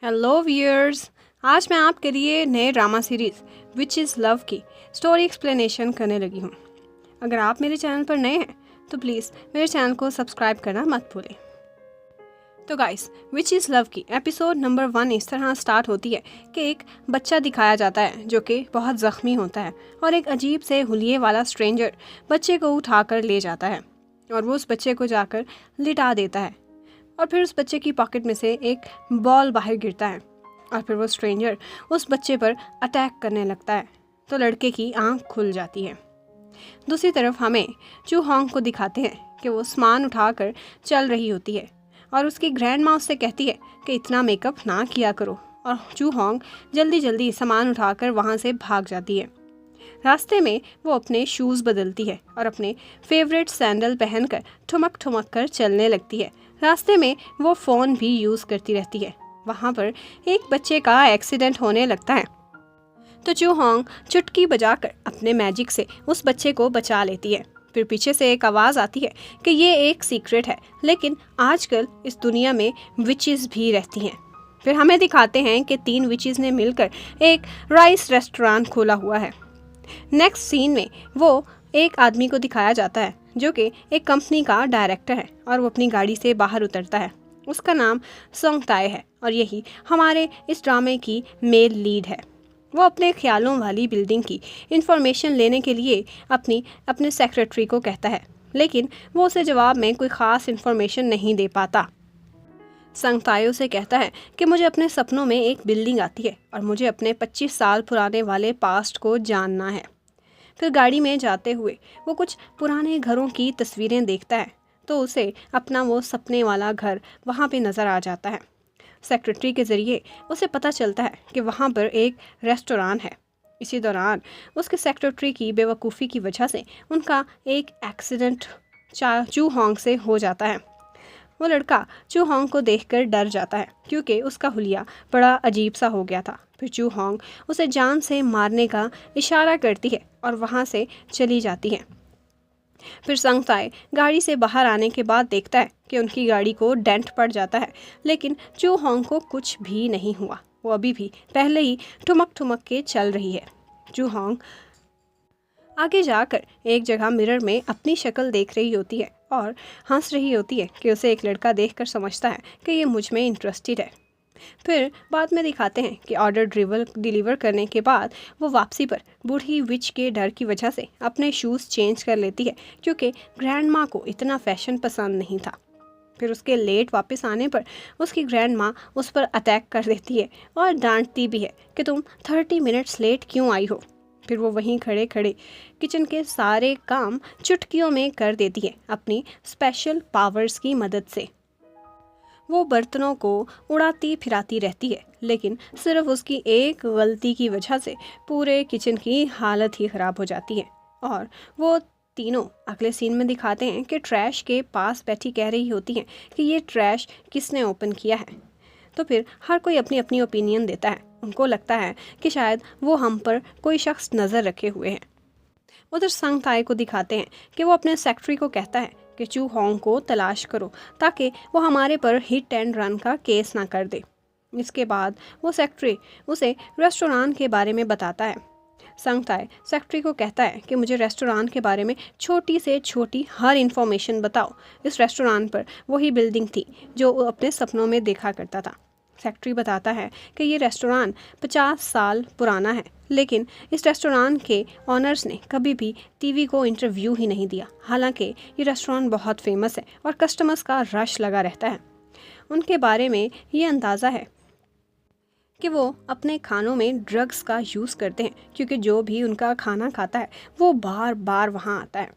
Hello viewers. आज मैं आपके लिए नए drama series which is love की स्टोरी एक्सप्लेनेशन करने लगी हूँ। अगर आप मेरे चैनल पर नए हैं तो प्लीज़ मेरे चैनल को सब्सक्राइब करना मत भूलें। तो गाइस, विच इज़ लव की एपिसोड नंबर 1 इस तरह स्टार्ट होती है कि एक बच्चा दिखाया जाता है जो कि बहुत ज़ख्मी होता है और एक अजीब से हुलिये वाला स्ट्रेंजर बच्चे को उठाकर ले जाता है और वो उस बच्चे को जाकर लिटा देता है और फिर उस बच्चे की पॉकेट में से एक बॉल बाहर गिरता है और फिर वो स्ट्रेंजर उस बच्चे पर अटैक करने लगता है तो लड़के की आंख खुल जाती है। दूसरी तरफ हमें चू होंग को दिखाते हैं कि वो सामान उठाकर चल रही होती है और उसकी ग्रैंड माँ उससे कहती है कि इतना मेकअप ना किया करो और चू होंग जल्दी जल्दी सामान उठाकर वहाँ से भाग जाती है। रास्ते में वो अपने शूज़ बदलती है और अपने फेवरेट सैंडल पहनकर ठुमक ठुमक कर चलने लगती है। रास्ते में वो फ़ोन भी यूज़ करती रहती है। वहाँ पर एक बच्चे का एक्सीडेंट होने लगता है तो चू होंग चुटकी बजाकर अपने मैजिक से उस बच्चे को बचा लेती है। फिर पीछे से एक आवाज़ आती है कि ये एक सीक्रेट है, लेकिन आजकल इस दुनिया में विचेस भी रहती हैं। फिर हमें दिखाते हैं कि 3 विचेस ने मिलकर एक राइस रेस्टोरेंट खोला हुआ है। नेक्स्ट सीन में वो एक आदमी को दिखाया जाता है जो कि एक कंपनी का डायरेक्टर है और वो अपनी गाड़ी से बाहर उतरता है। उसका नाम सोंग ताई है और यही हमारे इस ड्रामे की मेल लीड है। वो अपने ख्यालों वाली बिल्डिंग की इंफॉर्मेशन लेने के लिए अपने सेक्रेटरी को कहता है, लेकिन वो उसे जवाब में कोई ख़ास इंफॉर्मेशन नहीं दे पाता। संग तायो से कहता है कि मुझे अपने सपनों में एक बिल्डिंग आती है और मुझे अपने 25 साल पुराने वाले पास्ट को जानना है। फिर गाड़ी में जाते हुए वो कुछ पुराने घरों की तस्वीरें देखता है तो उसे अपना वो सपने वाला घर वहाँ पे नज़र आ जाता है। सेक्रेटरी के ज़रिए उसे पता चलता है कि वहाँ पर एक रेस्टोरेंट है। इसी दौरान उसके सेक्रेटरी की बेवकूफ़ी की वजह से उनका एक एक्सीडेंट चू होंग से हो जाता है। वो लड़का चू होंग को देखकर डर जाता है क्योंकि उसका हुलिया बड़ा अजीब सा हो गया था। फिर चू होंग उसे जान से मारने का इशारा करती है और वहाँ से चली जाती है। फिर संग ताई गाड़ी से बाहर आने के बाद देखता है कि उनकी गाड़ी को डेंट पड़ जाता है, लेकिन चू होंग को कुछ भी नहीं हुआ। वो अभी भी पहले ही ठुमक ठुमक के चल रही है। चू होंग आगे जाकर एक जगह मिरर में अपनी शक्ल देख रही होती है और हंस रही होती है कि उसे एक लड़का देखकर समझता है कि ये मुझ में इंटरेस्टेड है। फिर बाद में दिखाते हैं कि ऑर्डर डिलीवर करने के बाद वो वापसी पर बूढ़ी विच के डर की वजह से अपने शूज़ चेंज कर लेती है क्योंकि ग्रैंड माँ को इतना फैशन पसंद नहीं था। फिर उसके लेट वापस आने पर उसकी ग्रैंड माँ उस पर अटैक कर देती है और डांटती भी है कि तुम 30 मिनट्स लेट क्यों आई हो। फिर वो वहीं खड़े खड़े किचन के सारे काम चुटकियों में कर देती है अपनी स्पेशल पावर्स की मदद से। वो बर्तनों को उड़ाती फिराती रहती है, लेकिन सिर्फ उसकी एक गलती की वजह से पूरे किचन की हालत ही ख़राब हो जाती है। और वो तीनों अगले सीन में दिखाते हैं कि ट्रैश के पास बैठी कह रही होती हैं कि ये ट्रैश किसने ओपन किया है। तो फिर हर कोई अपनी अपनी ओपिनियन देता है। उनको लगता है कि शायद वो हम पर कोई शख्स नज़र रखे हुए हैं। उधर संग ताई को दिखाते हैं कि वो अपने सेक्रेटरी को कहता है कि चू होंग को तलाश करो ताकि वो हमारे पर हिट एंड रन का केस ना कर दे। इसके बाद वो सेक्रेटरी उसे रेस्टोरेंट के बारे में बताता है। संग ताई सेक्रेटरी को कहता है कि मुझे रेस्टोरेंट के बारे में छोटी से छोटी हर इन्फॉर्मेशन बताओ। इस रेस्टोरेंट पर वही बिल्डिंग थी जो वो अपने सपनों में देखा करता था। सेक्रेटरी बताता है कि ये रेस्टोरेंट 50 साल पुराना है, लेकिन इस रेस्टोरेंट के ऑनर्स ने कभी भी टीवी को इंटरव्यू ही नहीं दिया। हालांकि ये रेस्टोरेंट बहुत फेमस है और कस्टमर्स का रश लगा रहता है। उनके बारे में ये अंदाज़ा है कि वो अपने खानों में ड्रग्स का यूज़ करते हैं क्योंकि जो भी उनका खाना खाता है वो बार बार वहाँ आता है।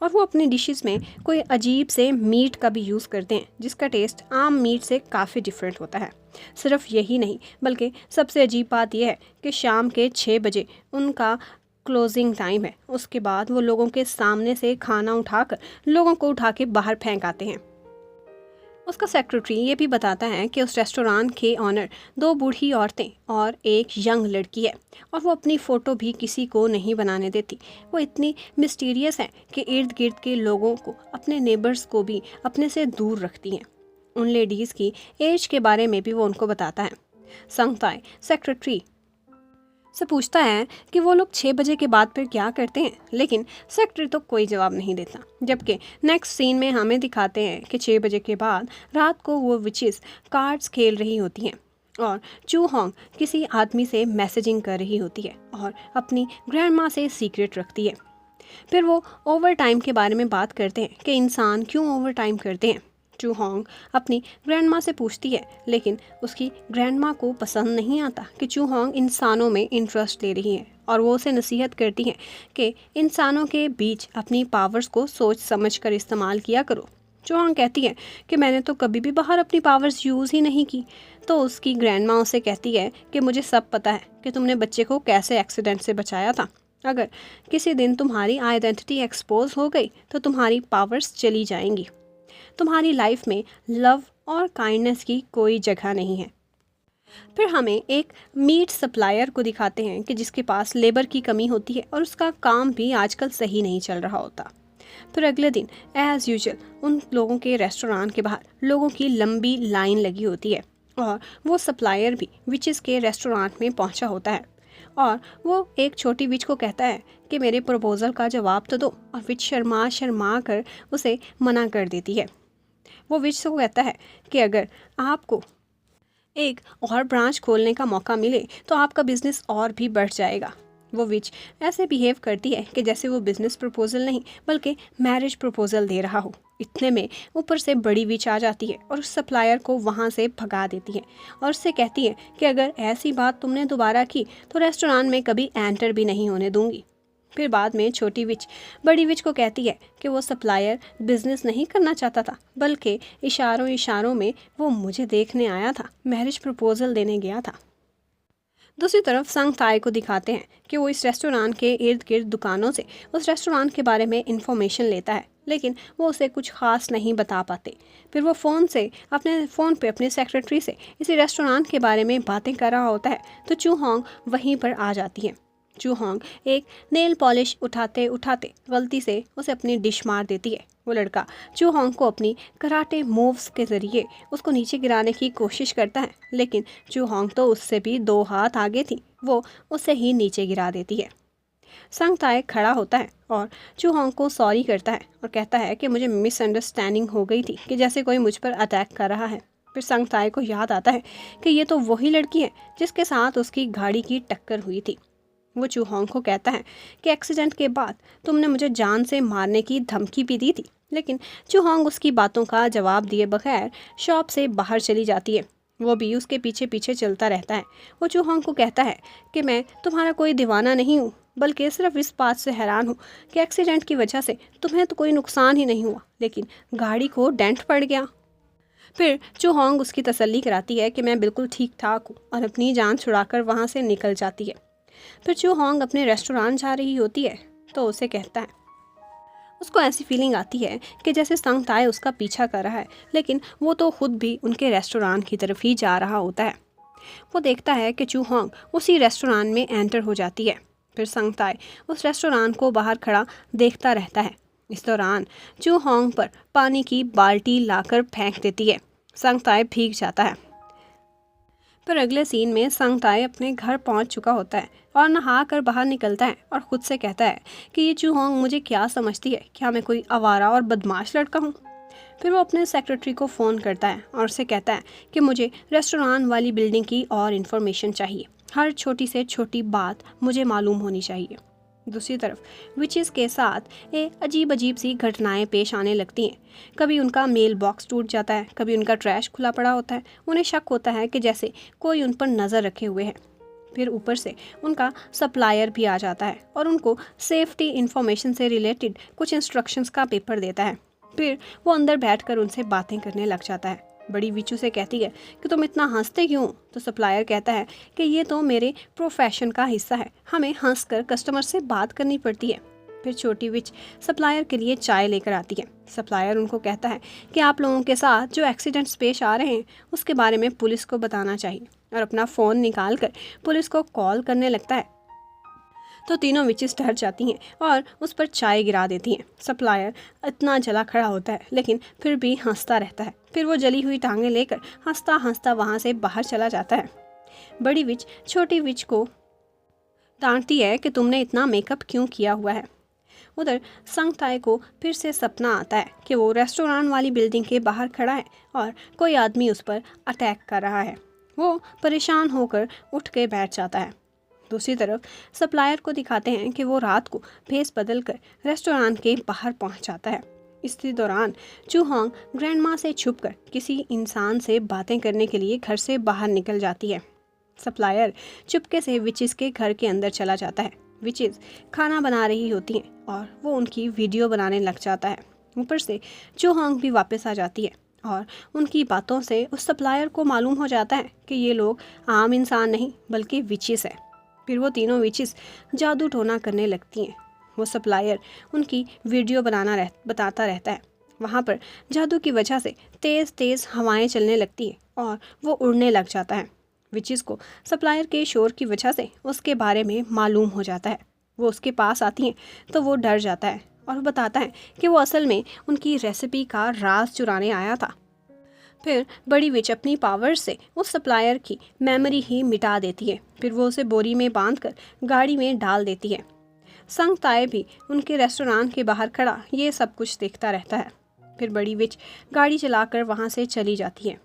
और वो अपनी डिशेस में कोई अजीब से मीट का भी यूज़ करते हैं जिसका टेस्ट आम मीट से काफ़ी डिफरेंट होता है। सिर्फ यही नहीं, बल्कि सबसे अजीब बात यह है कि शाम के 6 बजे उनका क्लोजिंग टाइम है। उसके बाद वो लोगों के सामने से खाना उठाकर लोगों को उठा के बाहर फेंक आते हैं। उसका सेक्रेटरी ये भी बताता है कि उस रेस्टोरेंट के ऑनर 2 बूढ़ी औरतें और एक यंग लड़की है और वो अपनी फ़ोटो भी किसी को नहीं बनाने देती। वो इतनी मिस्टीरियस है कि इर्द गिर्द के लोगों को, अपने नेबर्स को भी अपने से दूर रखती हैं। उन लेडीज़ की एज के बारे में भी वो उनको बताता है। संगताई सेक्रेटरी से पूछता है कि वो लोग 6 बजे के बाद फिर क्या करते हैं, लेकिन सेक्रेटरी तो कोई जवाब नहीं देता। जबकि नेक्स्ट सीन में हमें दिखाते हैं कि 6 बजे के बाद रात को वो विचेस कार्ड्स खेल रही होती हैं और चू होंग किसी आदमी से मैसेजिंग कर रही होती है और अपनी ग्रैंड माँ से सीक्रेट रखती है। फिर वो ओवर टाइम के बारे में बात करते हैं कि इंसान क्यों ओवर टाइम करते हैं। चू होंग अपनी ग्रैंड माँ से पूछती है, लेकिन उसकी ग्रैंड माँ को पसंद नहीं आता कि चू होंग इंसानों में इंटरेस्ट ले रही है और वो उसे नसीहत करती है कि इंसानों के बीच अपनी पावर्स को सोच समझ कर इस्तेमाल किया करो। चू होंग कहती है कि मैंने तो कभी भी बाहर अपनी पावर्स यूज़ ही नहीं की। तो उसकी ग्रैंड माँ उसे कहती है कि मुझे सब पता है कि तुमने बच्चे को कैसे एक्सीडेंट से बचाया था। अगर किसी दिन तुम्हारी आइडेंटिटी एक्सपोज हो गई तो तुम्हारी पावर्स चली जाएंगी। तुम्हारी लाइफ में लव और काइंडनेस की कोई जगह नहीं है। फिर हमें एक मीट सप्लायर को दिखाते हैं कि जिसके पास लेबर की कमी होती है और उसका काम भी आजकल सही नहीं चल रहा होता। फिर अगले दिन एज़ यूजुअल उन लोगों के रेस्टोरेंट के बाहर लोगों की लंबी लाइन लगी होती है और वो सप्लायर भी विचेस के रेस्टोरेंट में पहुंचा होता है और वो एक छोटी विच को कहता है कि मेरे प्रपोज़ल का जवाब तो दो, और विच शर्मा शर्मा कर उसे मना कर देती है। वो विच को कहता है कि अगर आपको एक और ब्रांच खोलने का मौका मिले तो आपका बिजनेस और भी बढ़ जाएगा। वो विच ऐसे बिहेव करती है कि जैसे वो बिजनेस प्रपोजल नहीं बल्कि मैरिज प्रपोजल दे रहा हो। इतने में ऊपर से बड़ी विच आ जाती है और उस सप्लायर को वहाँ से भगा देती है और उससे कहती है कि अगर ऐसी बात तुमने दोबारा की तो रेस्टोरेंट में कभी एंटर भी नहीं होने दूंगी। फिर बाद में छोटी विच बड़ी विच को कहती है कि वो सप्लायर बिजनेस नहीं करना चाहता था, बल्कि इशारों इशारों में वो मुझे देखने आया था, मैरिज प्रपोजल देने गया था। दूसरी तरफ संग ताई को दिखाते हैं कि वो इस रेस्टोरेंट के इर्द गिर्द दुकानों से उस रेस्टोरेंट के बारे में इंफॉर्मेशन लेता है, लेकिन वो उसे कुछ खास नहीं बता पाते। फिर वो फ़ोन पे अपने सेक्रेटरी से इसी रेस्टोरेंट के बारे में बातें कर रहा होता है तो चू होंग वहीं पर आ जाती है। चू होंग एक नेल पॉलिश उठाते उठाते गलती से उसे अपनी डिश मार देती है। वो लड़का चू होंग को अपनी कराटे मूव्स के ज़रिए उसको नीचे गिराने की कोशिश करता है, लेकिन चू होंग तो उससे भी 2 हाथ आगे थी, वो उसे ही नीचे गिरा देती है। संग ताई खड़ा होता है और चू होंग को सॉरी करता है और कहता है कि मुझे मिसअंडरस्टैंडिंग हो गई थी कि जैसे कोई मुझ पर अटैक कर रहा है। फिर संग ताई को याद आता है कि ये तो वही लड़की है जिसके साथ उसकी गाड़ी की टक्कर हुई थी। वो चू होंग को कहता है कि एक्सीडेंट के बाद तुमने मुझे जान से मारने की धमकी भी दी थी, लेकिन चू होंग उसकी बातों का जवाब दिए बगैर शॉप से बाहर चली जाती है। वो भी उसके पीछे पीछे चलता रहता है। वो चू होंग को कहता है कि मैं तुम्हारा कोई दीवाना नहीं हूँ, बल्कि सिर्फ इस बात से हैरान हूँ कि एक्सीडेंट की वजह से तुम्हें तो कोई नुकसान ही नहीं हुआ, लेकिन गाड़ी को डेंट पड़ गया। फिर चू होंग उसकी तसल्ली कराती है कि मैं बिल्कुल ठीक ठाक हूँ और अपनी जान छुड़ाकर वहाँ से निकल जाती है। फिर चू होंग अपने रेस्टोरेंट जा रही होती है तो उसे कहता है, उसको ऐसी फीलिंग आती है कि जैसे संग ताई उसका पीछा कर रहा है, लेकिन वो तो खुद भी उनके रेस्टोरेंट की तरफ ही जा रहा होता है। वो देखता है कि चू होंग उसी रेस्टोरेंट में एंटर हो जाती है। फिर संग ताई उस रेस्टोरेंट को बाहर खड़ा देखता रहता है। इस दौरान चू होंग पर पानी की बाल्टी लाकर फेंक देती है। संग ताई भीग जाता है। पर अगले सीन में संग ताई अपने घर पहुंच चुका होता है और नहा कर बाहर निकलता है और खुद से कहता है कि ये चू होंग मुझे क्या समझती है, क्या मैं कोई आवारा और बदमाश लड़का हूँ। फिर वो अपने सेक्रेटरी को फ़ोन करता है और उससे कहता है कि मुझे रेस्टोरेंट वाली बिल्डिंग की और इन्फॉर्मेशन चाहिए, हर छोटी से छोटी बात मुझे मालूम होनी चाहिए। दूसरी तरफ विचेस के साथ अजीब अजीब सी घटनाएं पेश आने लगती हैं। कभी उनका मेल बॉक्स टूट जाता है, कभी उनका ट्रैश खुला पड़ा होता है। उन्हें शक होता है कि जैसे कोई उन पर नज़र रखे हुए है। फिर ऊपर से उनका सप्लायर भी आ जाता है और उनको सेफ्टी इन्फॉर्मेशन से रिलेटेड कुछ इंस्ट्रक्शंस का पेपर देता है। फिर वो अंदर बैठकर उनसे बातें करने लग जाता है। बड़ी विचू से कहती है कि तुम इतना हंसते क्यों? तो सप्लायर कहता है कि ये तो मेरे प्रोफेशन का हिस्सा है, हमें हंसकर कस्टमर से बात करनी पड़ती है। फिर छोटी विच सप्लायर के लिए चाय लेकर आती है। सप्लायर उनको कहता है कि आप लोगों के साथ जो एक्सीडेंट्स पेश आ रहे हैं उसके बारे में पुलिस को बताना चाहिए, और अपना फ़ोन निकाल कर पुलिस को कॉल करने लगता है। तो तीनों विचेस डर जाती हैं और उस पर चाय गिरा देती हैं। सप्लायर इतना जला खड़ा होता है, लेकिन फिर भी हंसता रहता है। फिर वो जली हुई टांगें लेकर हंसता हंसता वहाँ से बाहर चला जाता है। बड़ी विच छोटी विच को डांटती है कि तुमने इतना मेकअप क्यों किया हुआ है। उधर संग ताई को फिर से सपना आता है कि वो रेस्टोरेंट वाली बिल्डिंग के बाहर खड़ा है और कोई आदमी उस पर अटैक कर रहा है। वो परेशान होकर उठ के बैठ जाता है। दूसरी तरफ सप्लायर को दिखाते हैं कि वो रात को भेस बदल कर रेस्टोरेंट के बाहर पहुंच जाता है। इसी दौरान चूहोंग ग्रैंड माँ से छुपकर किसी इंसान से बातें करने के लिए घर से बाहर निकल जाती है। सप्लायर चुपके से विचिस के घर के अंदर चला जाता है। विचिस खाना बना रही होती हैं और वो उनकी वीडियो बनाने लग जाता है। ऊपर से चूहोंग भी वापस आ जाती है और उनकी बातों से उस सप्लायर को मालूम हो जाता है कि ये लोग आम इंसान नहीं बल्कि विचिस है। फिर वो तीनों विचिस जादू टोना करने लगती हैं। वो सप्लायर उनकी वीडियो बताता रहता है। वहाँ पर जादू की वजह से तेज़ तेज़ हवाएं चलने लगती हैं और वो उड़ने लग जाता है। विचिस को सप्लायर के शोर की वजह से उसके बारे में मालूम हो जाता है। वो उसके पास आती हैं तो वो डर जाता है और बताता है कि वो असल में उनकी रेसिपी का राज चुराने आया था। फिर बड़ी विच अपनी पावर से उस सप्लायर की मेमोरी ही मिटा देती है। फिर वो उसे बोरी में बांधकर गाड़ी में डाल देती है। संग ताए भी उनके रेस्टोरेंट के बाहर खड़ा ये सब कुछ देखता रहता है। फिर बड़ी विच गाड़ी चलाकर वहाँ से चली जाती है।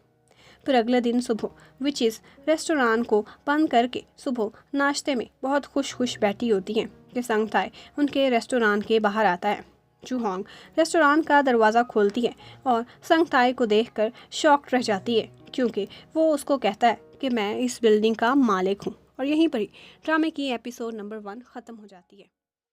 फिर अगले दिन सुबह विचिस रेस्टोरेंट को बंद करके सुबह नाश्ते में बहुत खुश बैठी होती हैं कि संग ताए उनके रेस्टोरेंट के बाहर आता है। चूहोंग रेस्टोरेंट का दरवाज़ा खोलती है और संग ताए को देखकर शॉक्ड रह जाती है, क्योंकि वो उसको कहता है कि मैं इस बिल्डिंग का मालिक हूँ। और यहीं पर ही ड्रामे की एपिसोड नंबर 1 ख़त्म हो जाती है।